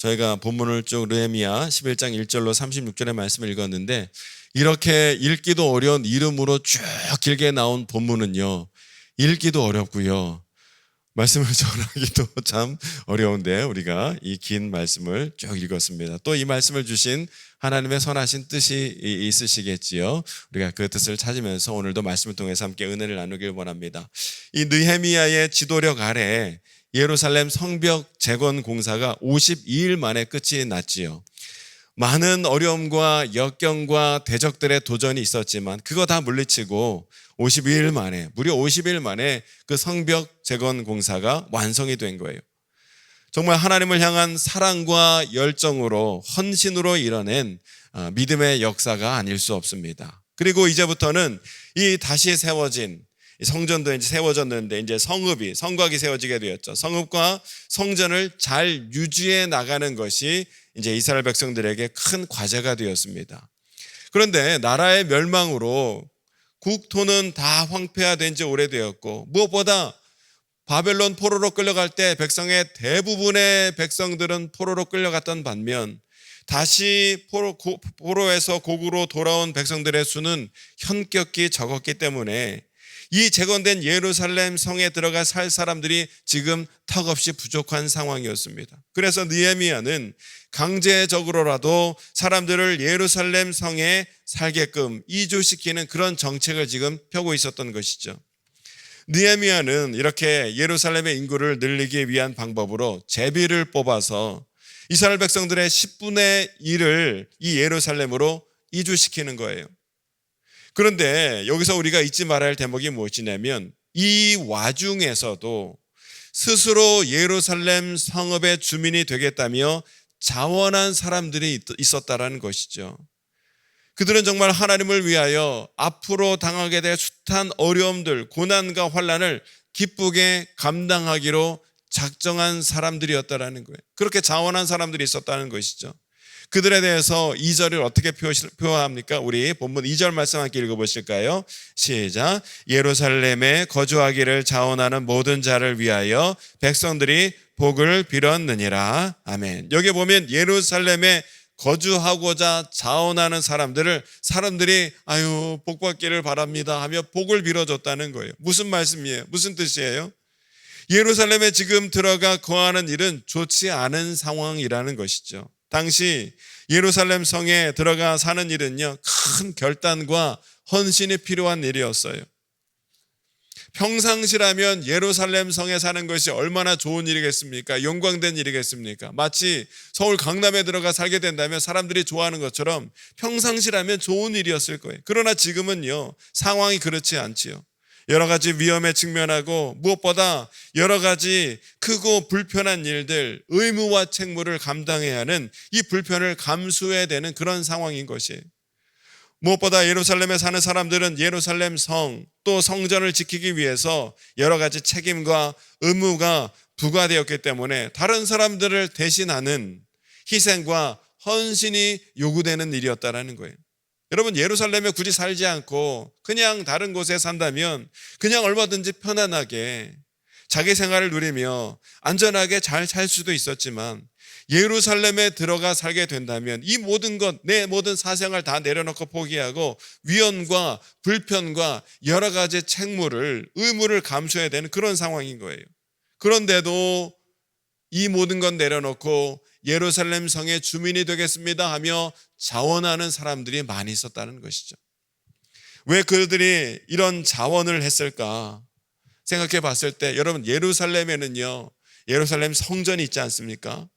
저희가 본문을 쭉 느헤미야 11장 1절로 36절의 말씀을 읽었는데 이렇게 읽기도 어려운 이름으로 쭉 길게 나온 본문은요, 읽기도 어렵고요, 말씀을 전하기도 참 어려운데 우리가 이 긴 말씀을 쭉 읽었습니다. 또 이 말씀을 주신 하나님의 선하신 뜻이 있으시겠지요. 우리가 그 뜻을 찾으면서 오늘도 말씀을 통해서 함께 은혜를 나누길 원합니다. 이 느헤미야의 지도력 아래 예루살렘 성벽 재건 공사가 52일 만에 끝이 났지요. 많은 어려움과 역경과 대적들의 도전이 있었지만 그거 다 물리치고 52일 만에, 무려 50일 만에 그 성벽 재건 공사가 완성이 된 거예요. 정말 하나님을 향한 사랑과 열정으로, 헌신으로 이뤄낸 믿음의 역사가 아닐 수 없습니다. 그리고 이제부터는 이 다시 세워진 성전도 이제 세워졌는데 이제 성곽이 세워지게 되었죠. 성읍과 성전을 잘 유지해 나가는 것이 이제 이스라엘 백성들에게 큰 과제가 되었습니다. 그런데 나라의 멸망으로 국토는 다 황폐화된 지 오래되었고, 무엇보다 바벨론 포로로 끌려갈 때 백성의 대부분의 백성들은 포로로 끌려갔던 반면 다시 포로에서 고국으로 돌아온 백성들의 수는 현격히 적었기 때문에 이 재건된 예루살렘 성에 들어가 살 사람들이 지금 턱없이 부족한 상황이었습니다. 그래서 느헤미야는 강제적으로라도 사람들을 예루살렘 성에 살게끔 이주시키는 그런 정책을 지금 펴고 있었던 것이죠. 느헤미야는 이렇게 예루살렘의 인구를 늘리기 위한 방법으로 제비를 뽑아서 이스라엘 백성들의 10분의 1을 이 예루살렘으로 이주시키는 거예요. 그런데 여기서 우리가 잊지 말아야 할 대목이 무엇이냐면 이 와중에서도 스스로 예루살렘 성읍의 주민이 되겠다며 자원한 사람들이 있었다라는 것이죠. 그들은 정말 하나님을 위하여 앞으로 당하게 될 숱한 어려움들, 고난과 환난을 기쁘게 감당하기로 작정한 사람들이었다라는 거예요. 그렇게 자원한 사람들이 있었다는 것이죠. 그들에 대해서 2절을 어떻게 표현합니까? 우리 본문 2절 말씀 함께 읽어보실까요? 시작. 예루살렘에 거주하기를 자원하는 모든 자를 위하여 백성들이 복을 빌었느니라. 아멘. 여기 보면 예루살렘에 거주하고자 자원하는 사람들이 복 받기를 바랍니다 하며 복을 빌어줬다는 거예요. 무슨 말씀이에요? 무슨 뜻이에요? 예루살렘에 지금 들어가 거하는 일은 좋지 않은 상황이라는 것이죠. 당시 예루살렘 성에 들어가 사는 일은요, 큰 결단과 헌신이 필요한 일이었어요. 평상시라면 예루살렘 성에 사는 것이 얼마나 좋은 일이겠습니까? 영광된 일이겠습니까? 마치 서울 강남에 들어가 살게 된다면 사람들이 좋아하는 것처럼 평상시라면 좋은 일이었을 거예요. 그러나 지금은요, 상황이 그렇지 않지요. 여러 가지 위험에 직면하고 무엇보다 여러 가지 크고 불편한 일들, 의무와 책무를 감당해야 하는 이 불편을 감수해야 되는 그런 상황인 것이에요. 무엇보다 예루살렘에 사는 사람들은 예루살렘 성, 또 성전을 지키기 위해서 여러 가지 책임과 의무가 부과되었기 때문에 다른 사람들을 대신하는 희생과 헌신이 요구되는 일이었다는 거예요. 여러분, 예루살렘에 굳이 살지 않고 그냥 다른 곳에 산다면 그냥 얼마든지 편안하게 자기 생활을 누리며 안전하게 잘 살 수도 있었지만 예루살렘에 들어가 살게 된다면 이 모든 것, 내 모든 사생활 다 내려놓고 포기하고 위험과 불편과 여러 가지 책무를, 의무를 감수해야 되는 그런 상황인 거예요. 그런데도 이 모든 것 내려놓고 예루살렘 성의 주민이 되겠습니다 하며 자원하는 사람들이 많이 있었다는 것이죠. 왜 그들이 이런 자원을 했을까 생각해 봤을 때, 여러분, 예루살렘에는요, 예루살렘 성전이 있지 않습니까?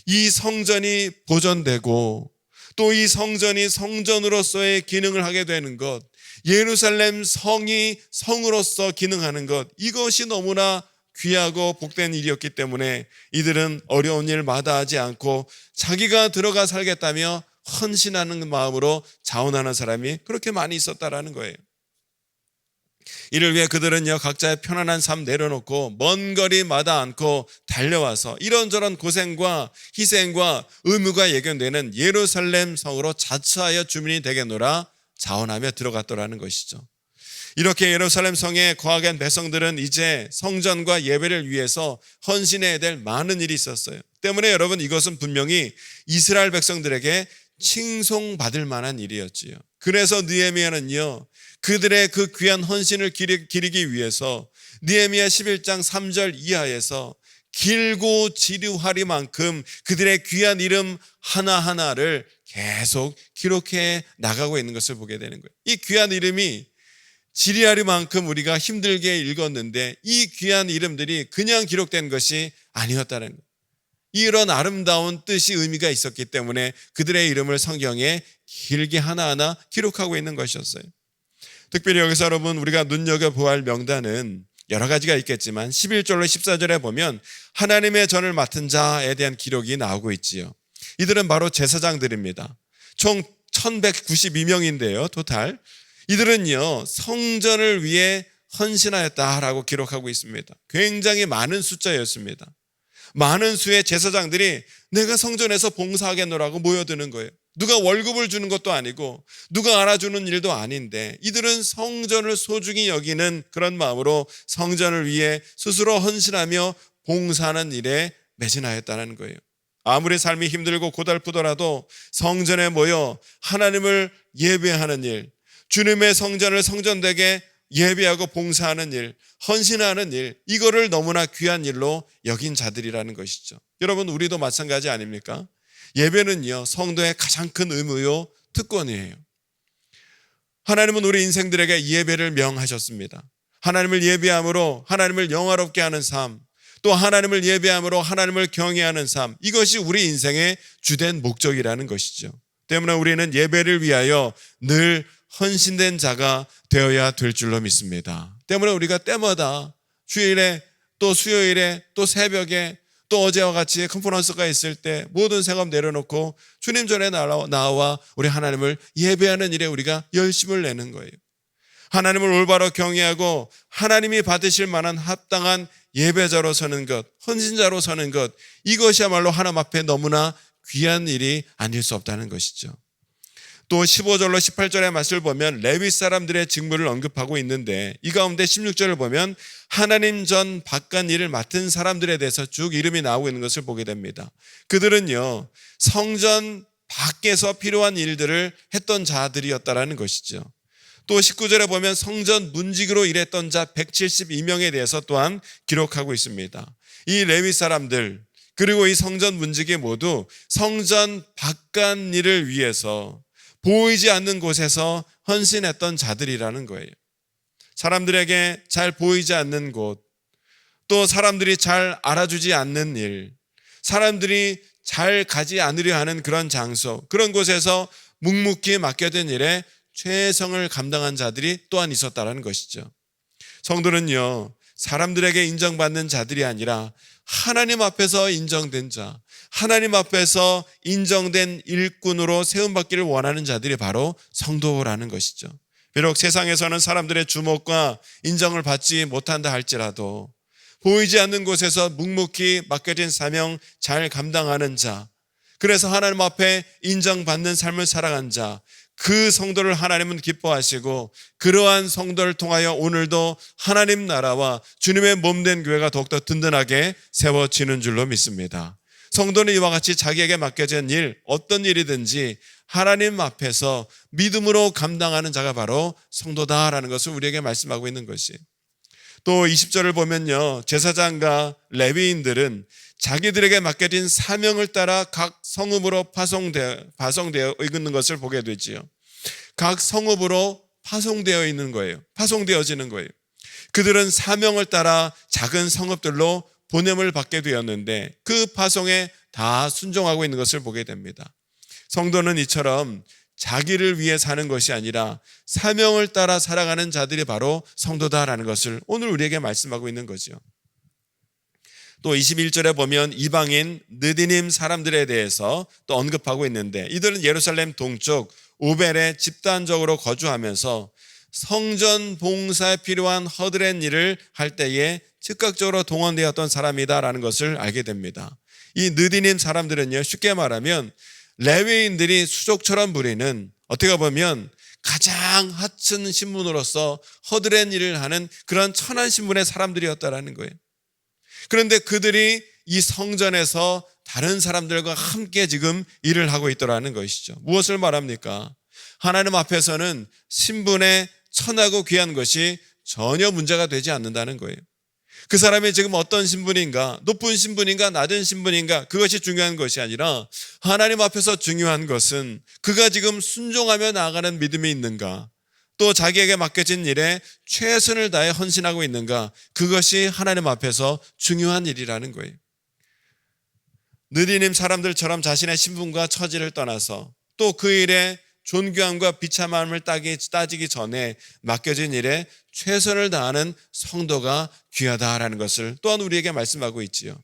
이 성전이 보존되고 또 이 성전이 성전으로서의 기능을 하게 되는 것, 예루살렘 성이 성으로서 기능하는 것, 이것이 너무나 귀하고 복된 일이었기 때문에 이들은 어려운 일 마다하지 않고 자기가 들어가 살겠다며 헌신하는 마음으로 자원하는 사람이 그렇게 많이 있었다라는 거예요. 이를 위해 그들은요, 각자의 편안한 삶 내려놓고 먼 거리 마다 않고 달려와서 이런저런 고생과 희생과 의무가 예견되는 예루살렘 성으로 자처하여 주민이 되겠노라 자원하며 들어갔더라는 것이죠. 이렇게 예루살렘 성에 거하게 한 백성들은 이제 성전과 예배를 위해서 헌신해야 될 많은 일이 있었어요. 때문에 여러분, 이것은 분명히 이스라엘 백성들에게 칭송받을 만한 일이었지요. 그래서 느헤미야는요, 그들의 그 귀한 헌신을 기리기 위해서 느헤미야 11장 3절 이하에서 길고 지루하리만큼 그들의 귀한 이름 하나하나를 계속 기록해 나가고 있는 것을 보게 되는 거예요. 이 귀한 이름이 지리하리만큼 우리가 힘들게 읽었는데 이 귀한 이름들이 그냥 기록된 것이 아니었다는 거예요. 이런 아름다운 뜻이 의미가 있었기 때문에 그들의 이름을 성경에 길게 하나하나 기록하고 있는 것이었어요. 특별히 여기서 여러분, 우리가 눈여겨보아야 할 명단은 여러 가지가 있겠지만 11절로 14절에 보면 하나님의 전을 맡은 자에 대한 기록이 나오고 있지요. 이들은 바로 제사장들입니다. 총 1192명인데요 토탈. 이들은요 성전을 위해 헌신하였다라고 기록하고 있습니다. 굉장히 많은 숫자였습니다. 많은 수의 제사장들이 내가 성전에서 봉사하겠노라고 모여드는 거예요. 누가 월급을 주는 것도 아니고 누가 알아주는 일도 아닌데 이들은 성전을 소중히 여기는 그런 마음으로 성전을 위해 스스로 헌신하며 봉사하는 일에 매진하였다는 거예요. 아무리 삶이 힘들고 고달프더라도 성전에 모여 하나님을 예배하는 일, 주님의 성전을 성전되게 예배하고 봉사하는 일, 헌신하는 일, 이거를 너무나 귀한 일로 여긴 자들이라는 것이죠. 여러분, 우리도 마찬가지 아닙니까? 예배는요 성도의 가장 큰 의무요 특권이에요. 하나님은 우리 인생들에게 예배를 명하셨습니다. 하나님을 예배함으로 하나님을 영화롭게 하는 삶, 또 하나님을 예배함으로 하나님을 경외하는 삶, 이것이 우리 인생의 주된 목적이라는 것이죠. 때문에 우리는 예배를 위하여 늘 헌신된 자가 되어야 될 줄로 믿습니다. 때문에 우리가 때마다 주일에 또 수요일에 또 새벽에 또 어제와 같이 컨퍼런스가 있을 때 모든 생업 내려놓고 주님 전에 나와 우리 하나님을 예배하는 일에 우리가 열심을 내는 거예요. 하나님을 올바로 경외하고 하나님이 받으실 만한 합당한 예배자로 서는 것, 헌신자로 서는 것, 이것이야말로 하나님 앞에 너무나 귀한 일이 아닐 수 없다는 것이죠. 또 15절로 18절의 말씀을 보면 레위 사람들의 직무를 언급하고 있는데 이 가운데 16절을 보면 하나님 전 바깥 일을 맡은 사람들에 대해서 쭉 이름이 나오고 있는 것을 보게 됩니다. 그들은요 성전 밖에서 필요한 일들을 했던 자들이었다라는 것이죠. 또 19절에 보면 성전 문직으로 일했던 자 172명에 대해서 또한 기록하고 있습니다. 이 레위 사람들 그리고 이 성전 문직이 모두 성전 바깥 일을 위해서 보이지 않는 곳에서 헌신했던 자들이라는 거예요. 사람들에게 잘 보이지 않는 곳, 또 사람들이 잘 알아주지 않는 일, 사람들이 잘 가지 않으려 하는 그런 장소, 그런 곳에서 묵묵히 맡겨진 일에 최성을 감당한 자들이 또한 있었다는 것이죠. 성도는요 사람들에게 인정받는 자들이 아니라 하나님 앞에서 인정된 자, 하나님 앞에서 인정된 일꾼으로 세움받기를 원하는 자들이 바로 성도라는 것이죠. 비록 세상에서는 사람들의 주목과 인정을 받지 못한다 할지라도 보이지 않는 곳에서 묵묵히 맡겨진 사명 잘 감당하는 자, 그래서 하나님 앞에 인정받는 삶을 살아간 자, 그 성도를 하나님은 기뻐하시고 그러한 성도를 통하여 오늘도 하나님 나라와 주님의 몸된 교회가 더욱더 든든하게 세워지는 줄로 믿습니다. 성도는 이와 같이 자기에게 맡겨진 일, 어떤 일이든지 하나님 앞에서 믿음으로 감당하는 자가 바로 성도다라는 것을 우리에게 말씀하고 있는 것이. 또 20절을 보면요 제사장과 레위인들은 자기들에게 맡겨진 사명을 따라 각 성읍으로 파송되어 있는 것을 보게 되지요. 각 성읍으로 파송되어 있는 거예요. 파송되어지는 거예요. 그들은 사명을 따라 작은 성읍들로 보냄을 받게 되었는데 그 파송에 다 순종하고 있는 것을 보게 됩니다. 성도는 이처럼 자기를 위해 사는 것이 아니라 사명을 따라 살아가는 자들이 바로 성도다라는 것을 오늘 우리에게 말씀하고 있는 거죠. 또 21절에 보면 이방인 느디님 사람들에 대해서 또 언급하고 있는데 이들은 예루살렘 동쪽 오벨에 집단적으로 거주하면서 성전 봉사에 필요한 허드렛 일을 할 때에 즉각적으로 동원되었던 사람이다라는 것을 알게 됩니다. 이 느디님 사람들은요 쉽게 말하면 레위인들이 수족처럼 부리는 어떻게 보면 가장 하찮은 신분으로서 허드렛 일을 하는 그런 천한 신분의 사람들이었다라는 거예요. 그런데 그들이 이 성전에서 다른 사람들과 함께 지금 일을 하고 있더라는 것이죠. 무엇을 말합니까? 하나님 앞에서는 신분에 천하고 귀한 것이 전혀 문제가 되지 않는다는 거예요. 그 사람이 지금 어떤 신분인가, 높은 신분인가, 낮은 신분인가, 그것이 중요한 것이 아니라 하나님 앞에서 중요한 것은 그가 지금 순종하며 나아가는 믿음이 있는가, 또 자기에게 맡겨진 일에 최선을 다해 헌신하고 있는가, 그것이 하나님 앞에서 중요한 일이라는 거예요. 느디님 사람들처럼 자신의 신분과 처지를 떠나서 또 그 일에 존귀함과 비참함을 따지기 전에 맡겨진 일에 최선을 다하는 성도가 귀하다라는 것을 또한 우리에게 말씀하고 있지요.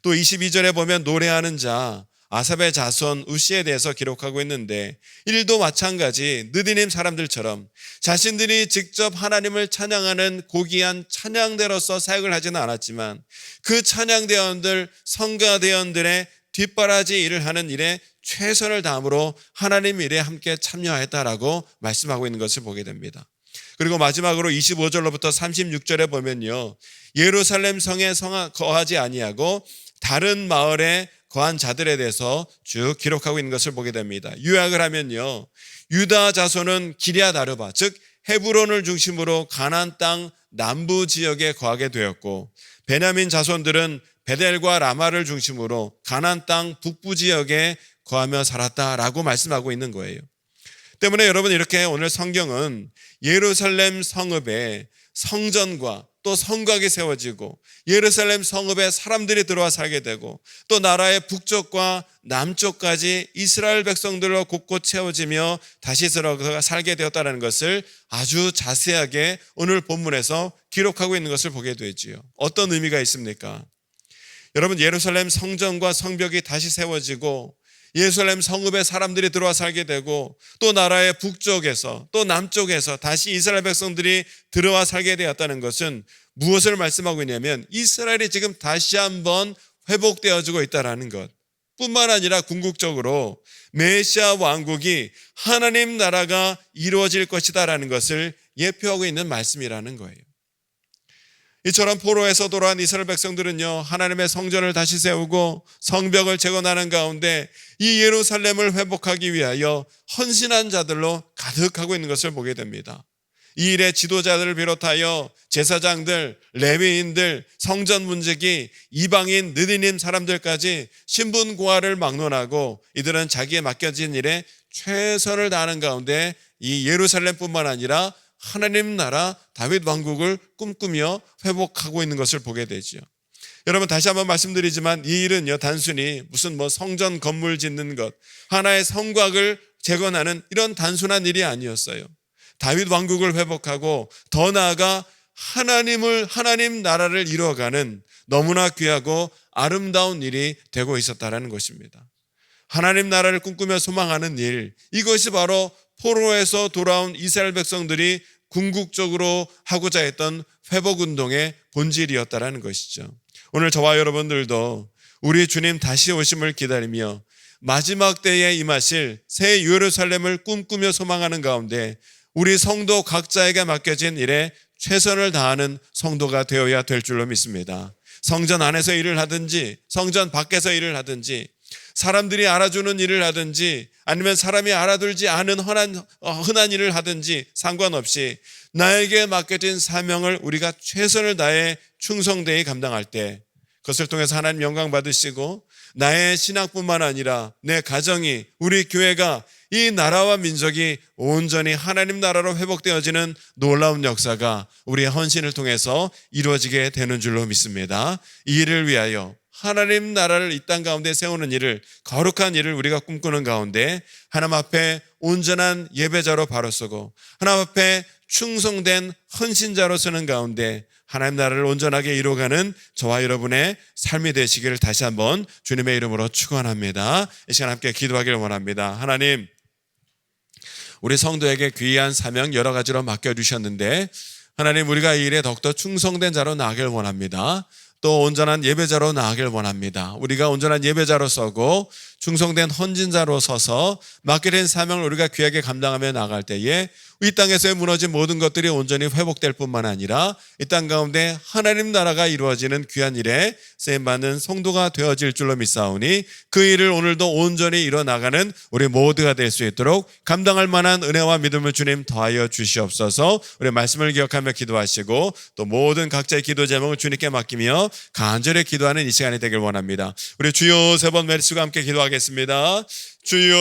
또 22절에 보면 노래하는 자 아삽의 자손 우시에 대해서 기록하고 있는데, 일도 마찬가지 느디님 사람들처럼 자신들이 직접 하나님을 찬양하는 고귀한 찬양대로서 사역을 하지는 않았지만 그 찬양대원들, 성가대원들의 뒷바라지 일을 하는 일에 최선을 다함으로 하나님 일에 함께 참여했다라고 말씀하고 있는 것을 보게 됩니다. 그리고 마지막으로 25절로부터 36절에 보면요, 예루살렘 성에 거하지 아니하고 다른 마을에 거한 자들에 대해서 쭉 기록하고 있는 것을 보게 됩니다. 요약을 하면요, 유다 자손은 기럇 아르바, 즉 헤브론을 중심으로 가나안 땅 남부 지역에 거하게 되었고, 베냐민 자손들은 베델과 라마를 중심으로 가나안 땅 북부 지역에 거하며 살았다라고 말씀하고 있는 거예요. 때문에 여러분, 이렇게 오늘 성경은 예루살렘 성읍에 성전과 또 성곽이 세워지고 예루살렘 성읍에 사람들이 들어와 살게 되고 또 나라의 북쪽과 남쪽까지 이스라엘 백성들로 곳곳 채워지며 다시 들어가 살게 되었다는 것을 아주 자세하게 오늘 본문에서 기록하고 있는 것을 보게 되지요. 어떤 의미가 있습니까? 여러분, 예루살렘 성전과 성벽이 다시 세워지고 예루살렘 성읍에 사람들이 들어와 살게 되고 또 나라의 북쪽에서 또 남쪽에서 다시 이스라엘 백성들이 들어와 살게 되었다는 것은 무엇을 말씀하고 있냐면 이스라엘이 지금 다시 한번 회복되어지고 있다는 것 뿐만 아니라 궁극적으로 메시아 왕국이 하나님 나라가 이루어질 것이다라는 것을 예표하고 있는 말씀이라는 거예요. 이처럼 포로에서 돌아온 이스라엘 백성들은요, 하나님의 성전을 다시 세우고 성벽을 재건하는 가운데 이 예루살렘을 회복하기 위하여 헌신한 자들로 가득하고 있는 것을 보게 됩니다. 이 일의 지도자들을 비롯하여 제사장들, 레위인들, 성전 문지기, 이방인, 느디님 사람들까지 신분 고하를 막론하고 이들은 자기에 맡겨진 일에 최선을 다하는 가운데 이 예루살렘뿐만 아니라 하나님 나라 다윗 왕국을 꿈꾸며 회복하고 있는 것을 보게 되죠. 여러분, 다시 한번 말씀드리지만 이 일은요, 단순히 무슨 성전 건물 짓는 것, 하나의 성곽을 재건하는 이런 단순한 일이 아니었어요. 다윗 왕국을 회복하고 더 나아가 하나님 나라를 이루어가는 너무나 귀하고 아름다운 일이 되고 있었다는 것입니다. 하나님 나라를 꿈꾸며 소망하는 일, 이것이 바로 포로에서 돌아온 이스라엘 백성들이 궁극적으로 하고자 했던 회복운동의 본질이었다는 것이죠. 오늘 저와 여러분들도 우리 주님 다시 오심을 기다리며 마지막 때에 임하실 새 예루살렘을 꿈꾸며 소망하는 가운데 우리 성도 각자에게 맡겨진 일에 최선을 다하는 성도가 되어야 될 줄로 믿습니다. 성전 안에서 일을 하든지 성전 밖에서 일을 하든지 사람들이 알아주는 일을 하든지 아니면 사람이 알아들지 않은 흔한 일을 하든지 상관없이 나에게 맡겨진 사명을 우리가 최선을 다해 충성되이 감당할 때 그것을 통해서 하나님 영광 받으시고 나의 신앙뿐만 아니라 내 가정이, 우리 교회가, 이 나라와 민족이 온전히 하나님 나라로 회복되어지는 놀라운 역사가 우리의 헌신을 통해서 이루어지게 되는 줄로 믿습니다. 이 일을 위하여 하나님 나라를 이 땅 가운데 세우는 일을, 거룩한 일을 우리가 꿈꾸는 가운데 하나님 앞에 온전한 예배자로 바로 서고 하나님 앞에 충성된 헌신자로 서는 가운데 하나님 나라를 온전하게 이루어가는 저와 여러분의 삶이 되시기를 다시 한번 주님의 이름으로 축원합니다. 이 시간 함께 기도하기를 원합니다. 하나님, 우리 성도에게 귀한 사명 여러 가지로 맡겨주셨는데 하나님, 우리가 이 일에 더욱더 충성된 자로 나아가길 원합니다. 또 온전한 예배자로 나아가길 원합니다. 우리가 온전한 예배자로 서고 충성된 헌진자로 서서 맡게 된 사명을 우리가 귀하게 감당하며 나갈 때에 이 땅에서의 무너진 모든 것들이 온전히 회복될 뿐만 아니라 이 땅 가운데 하나님 나라가 이루어지는 귀한 일에 쓰임받는 성도가 되어질 줄로 믿사오니 그 일을 오늘도 온전히 이뤄나가는 우리 모두가 될 수 있도록 감당할 만한 은혜와 믿음을 주님 더하여 주시옵소서. 우리 말씀을 기억하며 기도하시고 또 모든 각자의 기도 제목을 주님께 맡기며 간절히 기도하는 이 시간이 되길 원합니다. 우리 주여 세 번 외치고 함께 기도하겠습니다. 주여